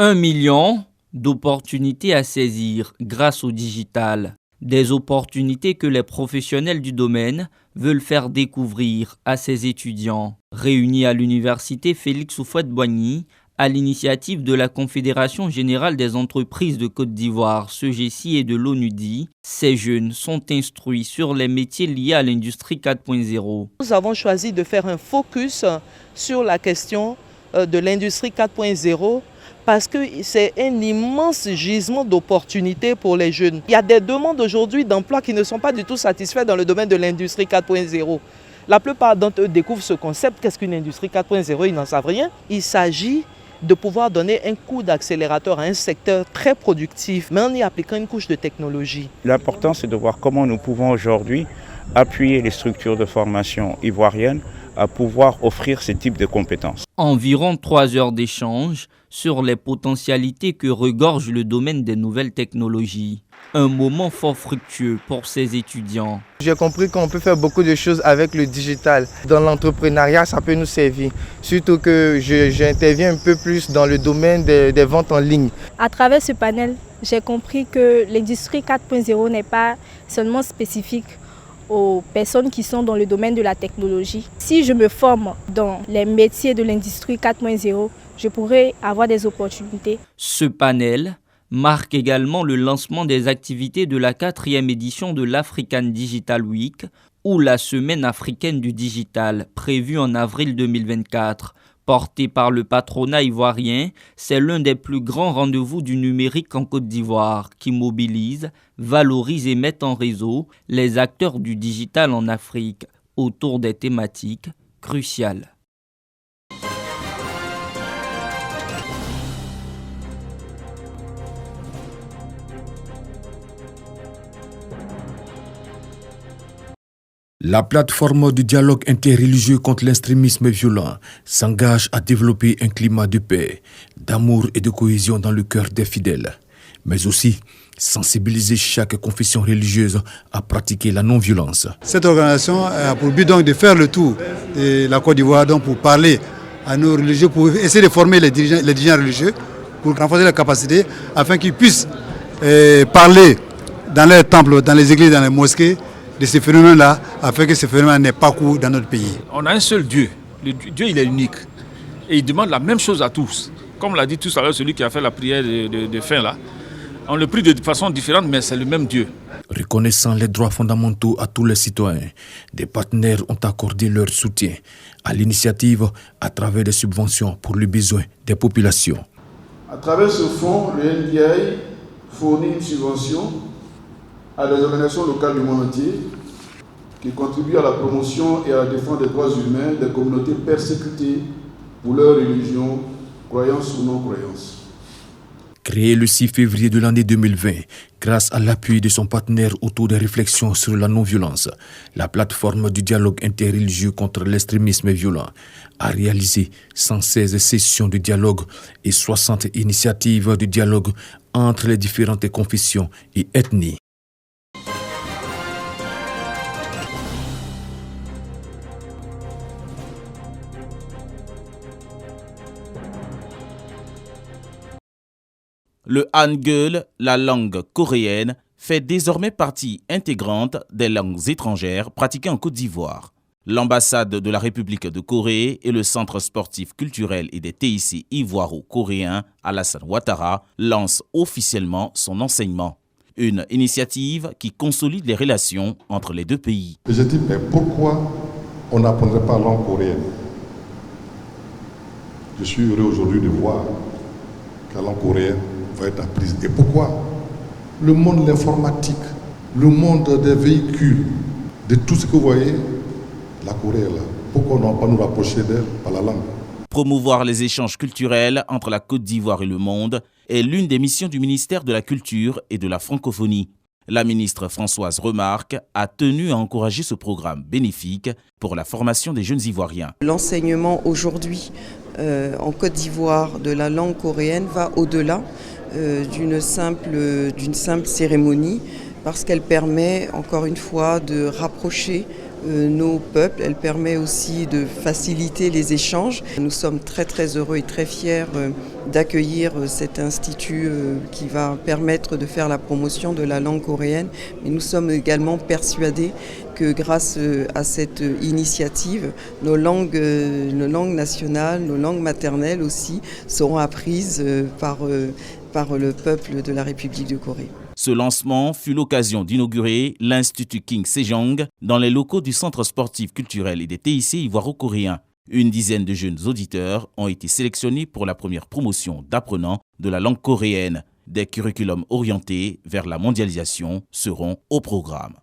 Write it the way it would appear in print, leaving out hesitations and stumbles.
1 million d'opportunités à saisir grâce au digital. Des opportunités que les professionnels du domaine veulent faire découvrir à ces étudiants. Réunis à l'université Félix Houphouët-Boigny, à l'initiative de la Confédération générale des entreprises de Côte d'Ivoire, CEGESI et de l'ONUDI, ces jeunes sont instruits sur les métiers liés à l'industrie 4.0. Nous avons choisi de faire un focus sur la question de l'industrie 4.0 parce que c'est un immense gisement d'opportunités pour les jeunes. Il y a des demandes aujourd'hui d'emploi qui ne sont pas du tout satisfaites dans le domaine de l'industrie 4.0. La plupart d'entre eux découvrent ce concept. Qu'est-ce qu'une industrie 4.0? Ils n'en savent rien. Il s'agit de pouvoir donner un coup d'accélérateur à un secteur très productif, mais en y appliquant une couche de technologie. L'important, c'est de voir comment nous pouvons aujourd'hui appuyer les structures de formation ivoiriennes à pouvoir offrir ce type de compétences. Environ 3 heures d'échange sur les potentialités que regorge le domaine des nouvelles technologies. Un moment fort fructueux pour ces étudiants. J'ai compris qu'on peut faire beaucoup de choses avec le digital. Dans l'entrepreneuriat, ça peut nous servir. Surtout que j'interviens un peu plus dans le domaine des ventes en ligne. À travers ce panel, j'ai compris que l'industrie 4.0 n'est pas seulement spécifique aux personnes qui sont dans le domaine de la technologie. Si je me forme dans les métiers de l'industrie 4.0, je pourrais avoir des opportunités. Ce panel marque également le lancement des activités de la 4e édition de l'African Digital Week ou la Semaine africaine du digital, prévue en avril 2024. Porté par le patronat ivoirien, c'est l'un des plus grands rendez-vous du numérique en Côte d'Ivoire qui mobilise, valorise et met en réseau les acteurs du digital en Afrique autour des thématiques cruciales. La plateforme du dialogue interreligieux contre l'extrémisme violent s'engage à développer un climat de paix, d'amour et de cohésion dans le cœur des fidèles, mais aussi sensibiliser chaque confession religieuse à pratiquer la non-violence. Cette organisation a pour but donc de faire le tour de la Côte d'Ivoire donc pour parler à nos religieux, pour essayer de former les dirigeants religieux, pour renforcer la capacité afin qu'ils puissent parler dans les temples, dans les églises, dans les mosquées, de ces phénomènes-là, afin que ces phénomènes n'aient pas cours dans notre pays. On a un seul Dieu. Dieu, il est unique. Et il demande la même chose à tous. Comme l'a dit tout à l'heure celui qui a fait la prière de fin là. On le prie de façon différente, mais c'est le même Dieu. Reconnaissant les droits fondamentaux à tous les citoyens, des partenaires ont accordé leur soutien à l'initiative à travers des subventions pour les besoins des populations. À travers ce fonds, le NDI fournit une subvention à des organisations locales du monde entier qui contribuent à la promotion et à la défense des droits humains des communautés persécutées pour leur religion, croyance ou non-croyance. Créé le 6 février de l'année 2020, grâce à l'appui de son partenaire autour des réflexions sur la non-violence, la plateforme du dialogue interreligieux contre l'extrémisme violent a réalisé 116 sessions de dialogue et 60 initiatives de dialogue entre les différentes confessions et ethnies. Le Hangul, la langue coréenne, fait désormais partie intégrante des langues étrangères pratiquées en Côte d'Ivoire. L'ambassade de la République de Corée et le Centre sportif culturel et des TIC ivoiro-coréens Alassane Ouattara lancent officiellement son enseignement. Une initiative qui consolide les relations entre les deux pays. Je dis, mais pourquoi on n'apprendrait pas la langue coréenne? Je suis heureux aujourd'hui de voir que la langue coréenne va être apprise. Et pourquoi? Le monde de l'informatique, le monde des véhicules, de tout ce que vous voyez, la Corée est là. Pourquoi on ne va pas nous rapprocher d'elle par la langue? Promouvoir les échanges culturels entre la Côte d'Ivoire et le monde est l'une des missions du ministère de la Culture et de la Francophonie. La ministre Françoise Remarque a tenu à encourager ce programme bénéfique pour la formation des jeunes Ivoiriens. L'enseignement aujourd'hui en Côte d'Ivoire de la langue coréenne va au-delà d'une simple cérémonie parce qu'elle permet encore une fois de rapprocher nos peuples. Elle permet aussi de faciliter les échanges. Nous sommes très très heureux et très fiers d'accueillir cet institut qui va permettre de faire la promotion de la langue coréenne. Mais nous sommes également persuadés que grâce à cette initiative, nos langues nationales, nos langues maternelles aussi seront apprises par le peuple de la République de Corée. Ce lancement fut l'occasion d'inaugurer l'Institut King Sejong dans les locaux du Centre sportif culturel et des TIC ivoiro-coréens. Une dizaine de jeunes auditeurs ont été sélectionnés pour la première promotion d'apprenants de la langue coréenne. Des curriculums orientés vers la mondialisation seront au programme.